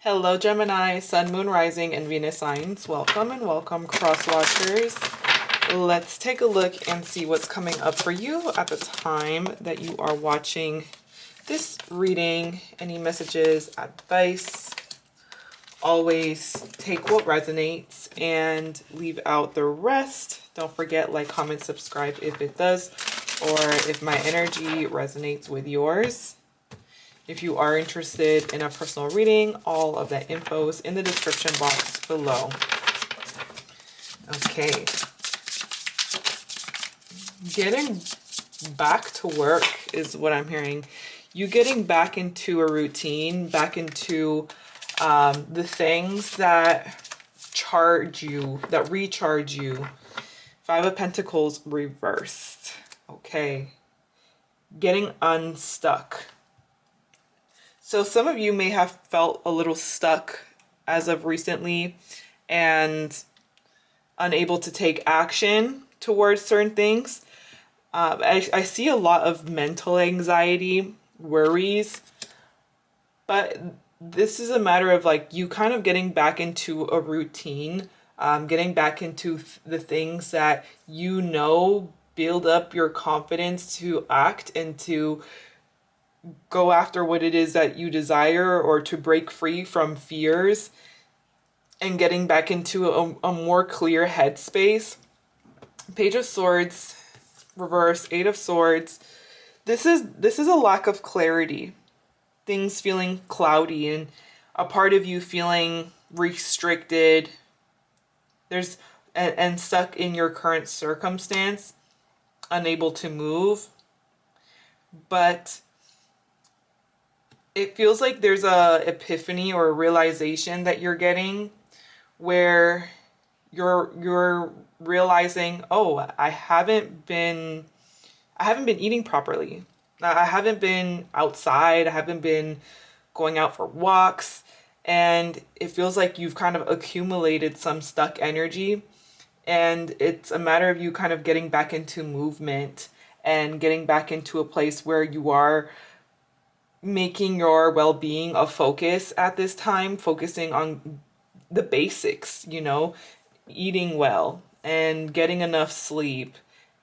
Hello Gemini, Sun, Moon, Rising, and Venus signs. Welcome and welcome, cross watchers. Let's take a look and see what's coming up for you at the time that you are watching this reading. Any messages, advice. Always take what resonates and leave out the rest. Don't forget, like, comment, subscribe if it does, or if my energy resonates with yours. If you are interested in a personal reading, all of that info is in the description box below. Okay. Getting back to work is what I'm hearing. You getting back into a routine, back into the things that charge you, that recharge you. Five of Pentacles reversed. Okay. Getting unstuck. So some of you may have felt a little stuck as of recently and unable to take action towards certain things. I see a lot of mental anxiety, worries, but this is a matter of like you kind of getting back into a routine, getting back into the things that you know build up your confidence to act and to go after what it is that you desire, or to break free from fears and getting back into a more clear headspace. Page of Swords, reverse, Eight of Swords. This is a lack of clarity. Things feeling cloudy and a part of you feeling restricted. And stuck in your current circumstance, unable to move. But it feels like there's a epiphany or a realization that you're getting where you're realizing, oh, I haven't been eating properly. I haven't been outside. I haven't been going out for walks. And it feels like you've kind of accumulated some stuck energy. And it's a matter of you kind of getting back into movement and getting back into a place where you are making your well-being a focus at this time, focusing on the basics, eating well and getting enough sleep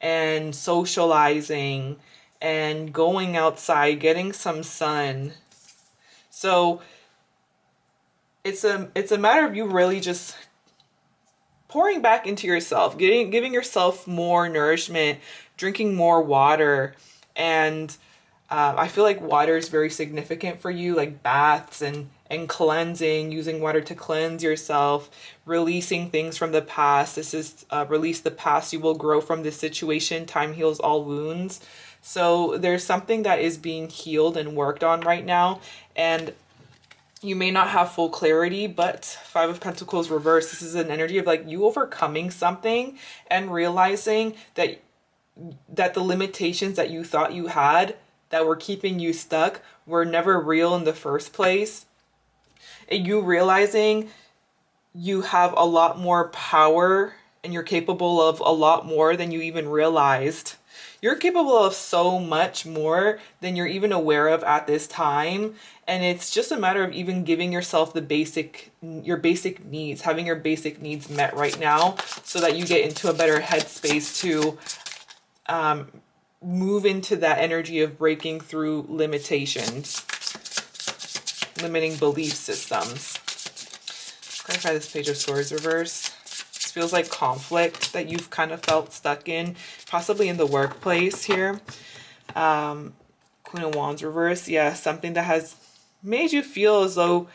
and socializing and going outside, getting some sun. So it's a matter of you really just pouring back into yourself, giving yourself more nourishment, drinking more water. And I feel like water is very significant for you, like baths and cleansing, using water to cleanse yourself, releasing things from the past. This is release the past. You will grow from this situation. Time heals all wounds. So there's something that is being healed and worked on right now. And you may not have full clarity, but Five of Pentacles reverse. This is an energy of like you overcoming something and realizing that the limitations that you thought you had that were keeping you stuck were never real in the first place. And you realizing you have a lot more power and you're capable of a lot more than you even realized. You're capable of so much more than you're even aware of at this time. And it's just a matter of even giving yourself your basic needs, having your basic needs met right now so that you get into a better headspace to move into that energy of breaking through limitations, limiting belief systems. Clarify this Page of Swords reverse. This feels like conflict that you've kind of felt stuck in, possibly in the workplace here. Queen of Wands reverse. Yeah, something that has made you feel as though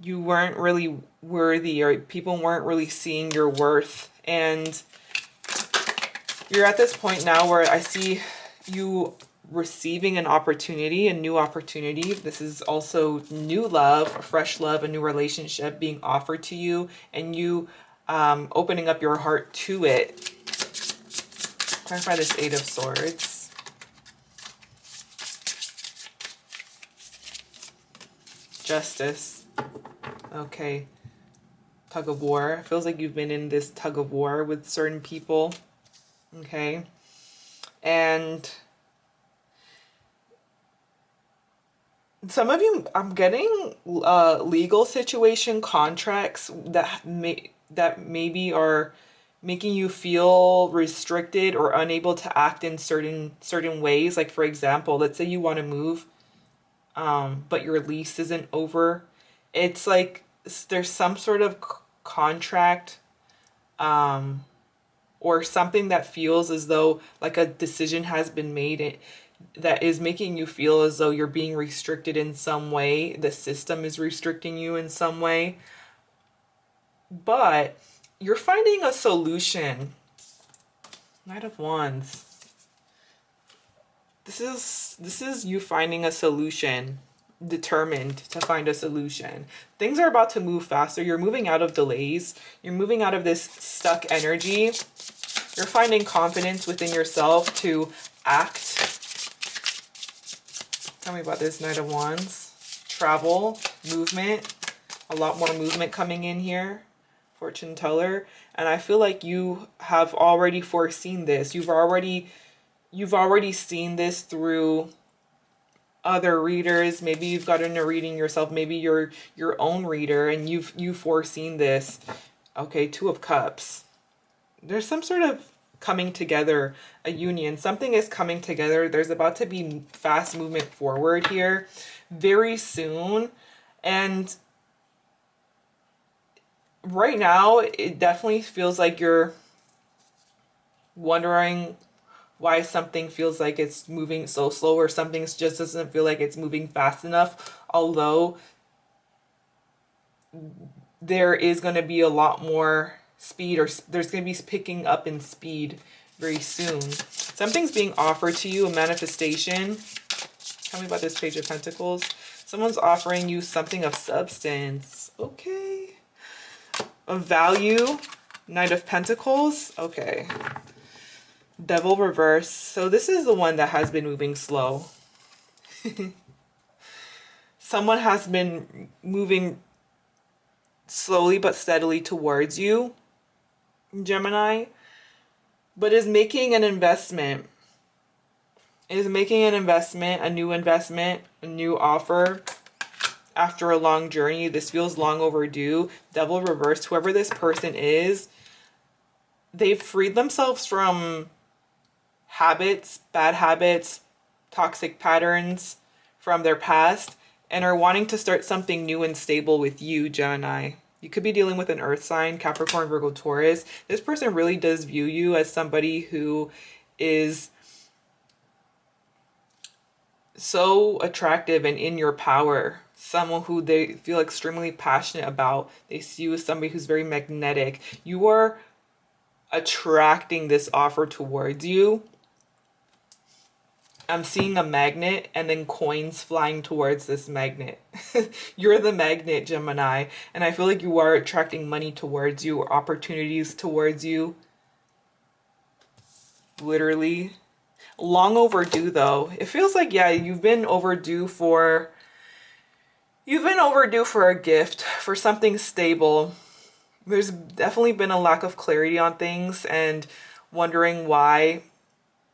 you weren't really worthy, or people weren't really seeing your worth. And you're at this point now where I see you receiving an opportunity, a new opportunity. This is also new love, fresh love, a new relationship being offered to you, and you opening up your heart to it. Clarify this Eight of Swords. Justice. Okay. Tug of war. It feels like you've been in this tug of war with certain people. Okay. And Some of you, I'm getting legal situation contracts that maybe are making you feel restricted or unable to act in certain ways. Like for example, let's say you want to move, but your lease isn't over. It's like there's some sort of contract, or something that feels as though like a decision has been made that is making you feel as though you're being restricted in some way. The system is restricting you in some way, but you're finding a solution. Knight of Wands. This is you finding a solution, determined to find a solution. Things are about to move faster. You're moving out of delays. You're moving out of this stuck energy. You're finding confidence within yourself to act. Tell me about this Knight of Wands. Travel, movement, a lot more movement coming in here. Fortune teller. And I feel like you have already foreseen this. You've already seen this through other readers. Maybe you've gotten a reading yourself. Maybe you're your own reader and you've foreseen this. Okay, Two of Cups. There's some sort of coming together, a union. Something is coming together. There's about to be fast movement forward here very soon. And right now, it definitely feels like you're wondering why something feels like it's moving so slow, or something just doesn't feel like it's moving fast enough. Although there is going to be a lot more speed, or there's going to be picking up in speed very soon. Something's being offered to you, a manifestation. Tell me about this Page of Pentacles. Someone's offering you something of substance. Okay. Of value. Knight of Pentacles. Okay. Devil reverse. So this is the one that has been moving slow. Someone has been moving slowly but steadily towards you, Gemini, but is making an investment. Is making an investment, a new offer after a long journey. This feels long overdue. Devil reversed. Whoever this person is, they've freed themselves from habits, bad habits, toxic patterns from their past, and are wanting to start something new and stable with you, Gemini. You could be dealing with an earth sign, Capricorn, Virgo, Taurus. This person really does view you as somebody who is so attractive and in your power. Someone who they feel extremely passionate about. They see you as somebody who's very magnetic. You are attracting this offer towards you. I'm seeing a magnet and then coins flying towards this magnet. You're the magnet, Gemini. And I feel like you are attracting money towards you, or opportunities towards you. Literally. Long overdue though. It feels like, yeah, you've been overdue for a gift, for something stable. There's definitely been a lack of clarity on things and wondering why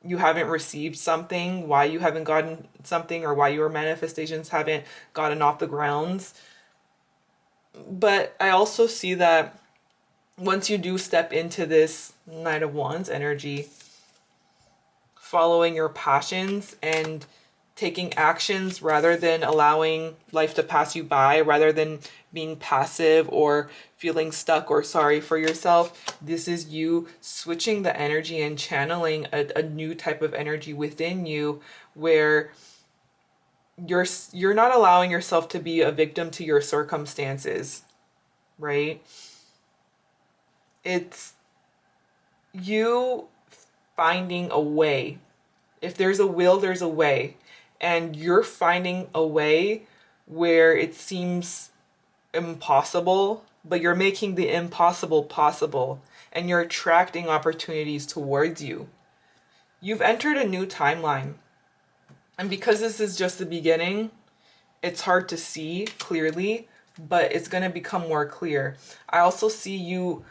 you haven't received something, why you haven't gotten something, or why your manifestations haven't gotten off the grounds. But I also see that once you do step into this Knight of Wands energy, following your passions and taking actions rather than allowing life to pass you by, rather than being passive or feeling stuck or sorry for yourself. This is you switching the energy and channeling a new type of energy within you, where you're not allowing yourself to be a victim to your circumstances, right? It's you finding a way. If there's a will, there's a way. And you're finding a way where it seems impossible, but you're making the impossible possible, and you're attracting opportunities towards you. You've entered a new timeline. And because this is just the beginning, it's hard to see clearly, but it's going to become more clear. I also see you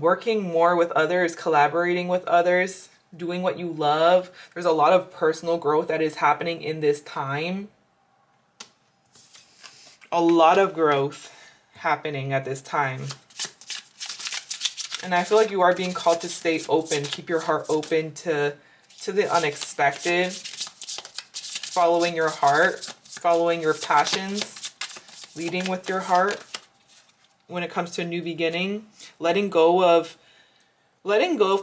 working more with others, collaborating with others, doing what you love. There's a lot of personal growth that is happening in this time. a lot of growth happening at this time. And I feel like you are being called to stay open. Keep your heart open to the unexpected. Following your heart. Following your passions. Leading with your heart. When it comes to a new beginning. Letting go of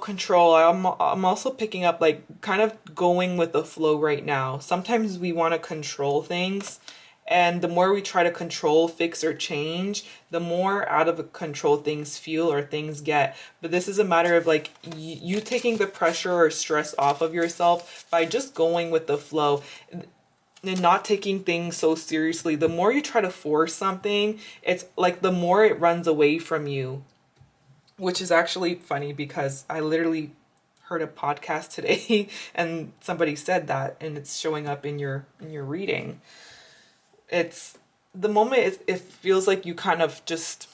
control. I'm also picking up like kind of going with the flow right now. Sometimes we want to control things. And the more we try to control, fix, or change, the more out of control things feel or things get. But this is a matter of like you taking the pressure or stress off of yourself by just going with the flow and not taking things so seriously. The more you try to force something, it's like the more it runs away from you. Which is actually funny because I literally heard a podcast today and somebody said that, and it's showing up in your reading. It's the moment it feels like you kind of just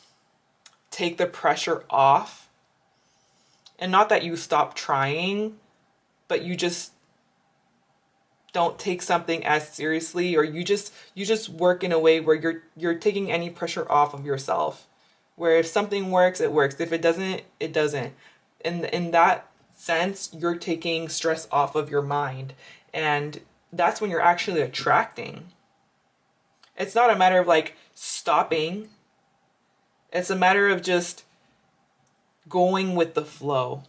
take the pressure off, and not that you stop trying, but you just don't take something as seriously, or you just work in a way where you're taking any pressure off of yourself, where if something works, it works, if it doesn't, it doesn't. And in that sense, you're taking stress off of your mind, and that's when you're actually attracting. It's not a matter of like stopping. It's a matter of just going with the flow.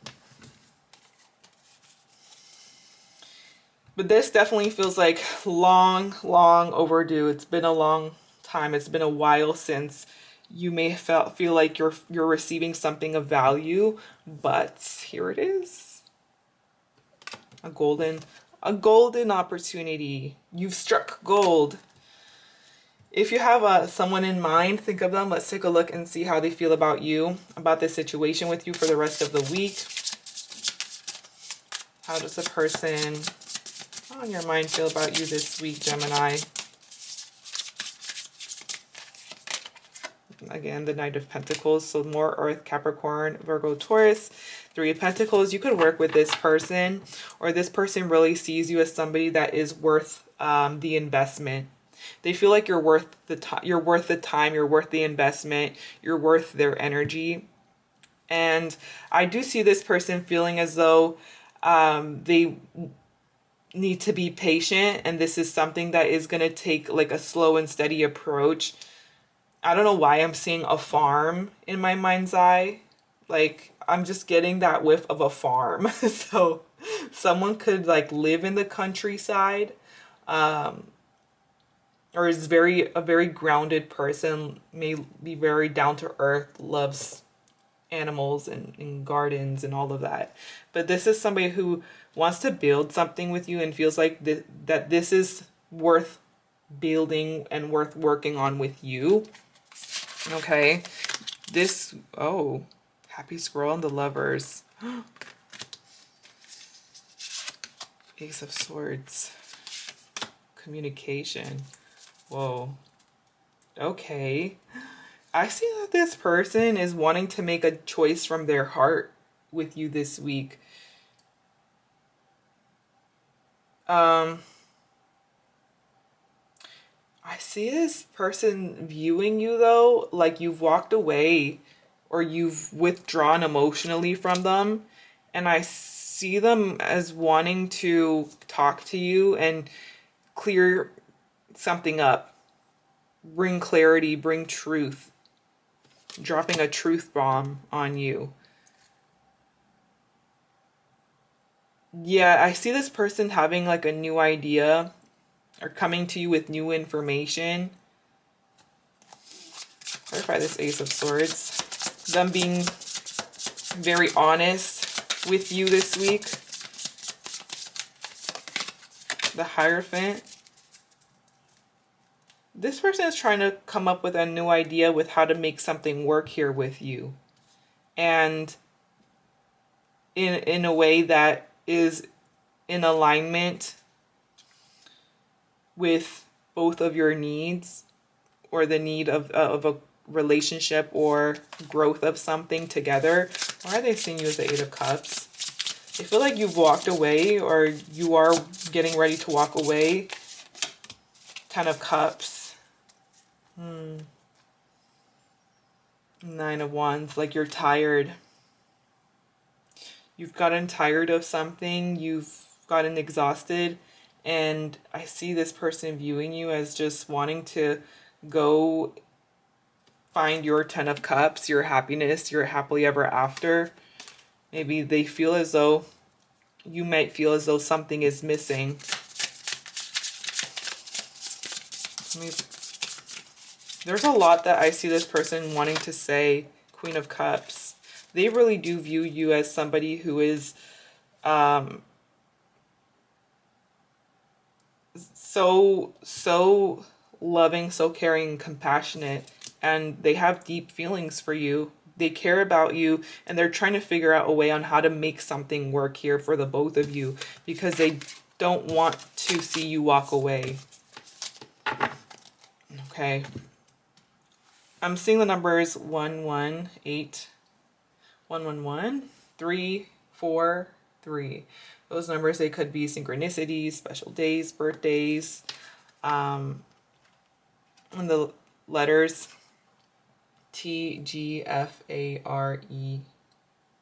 But this definitely feels like long overdue. It's been a long time. It's been a while since you may feel like you're receiving something of value, but here it is. A golden opportunity. You've struck gold. If you have someone in mind, think of them. Let's take a look and see how they feel about you, about this situation with you for the rest of the week. How does the person on your mind feel about you this week, Gemini? Again, the Knight of Pentacles, so more Earth, Capricorn, Virgo, Taurus. Three of Pentacles, you could work with this person, or this person really sees you as somebody that is worth the investment. They feel like you're worth the time, you're worth the investment, you're worth their energy. And I do see this person feeling as though they need to be patient, and this is something that is going to take like a slow and steady approach. I don't know why I'm seeing a farm in my mind's eye. Like, I'm just getting that whiff of a farm. So someone could like live in the countryside, or is a very grounded person, may be very down to earth, loves animals and gardens and all of that. But this is somebody who wants to build something with you and feels like that this is worth building and worth working on with you. Okay. Happy Squirrel and the Lovers. Ace of Swords. Communication. Whoa. Okay. I see that this person is wanting to make a choice from their heart with you this week. I see this person viewing you though, like you've walked away or you've withdrawn emotionally from them. And I see them as wanting to talk to you and clear something up, bring clarity, bring truth, dropping a truth bomb on you. Yeah, I see this person having like a new idea or coming to you with new information. Clarify this Ace of Swords. Them being very honest with you this week. The Hierophant. This person is trying to come up with a new idea with how to make something work here with you. And in a way that is in alignment with both of your needs, or the need of a relationship or growth of something together. Why are they seeing you as the Eight of Cups? They feel like you've walked away, or you are getting ready to walk away. Ten of Cups. Nine of Wands, like you're tired. You've gotten tired of something, you've gotten exhausted, and I see this person viewing you as just wanting to go find your 10 of cups, your happiness, your happily ever after. Maybe they feel as though, you might feel as though something is missing. There's a lot that I see this person wanting to say. Queen of Cups. They really do view you as somebody who is so loving, so caring, compassionate, and they have deep feelings for you. They care about you, and they're trying to figure out a way on how to make something work here for the both of you, because they don't want to see you walk away. Okay. I'm seeing the numbers 118, 111, 3, 4, 3. Those numbers, they could be synchronicities, special days, birthdays, and the letters T, G, F, A, R, E,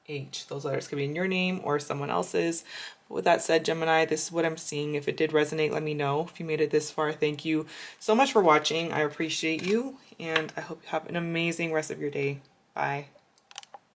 H. Those letters could be in your name or someone else's. With that said, Gemini, this is what I'm seeing. If it did resonate, let me know. If you made it this far, thank you so much for watching. I appreciate you, and I hope you have an amazing rest of your day. Bye.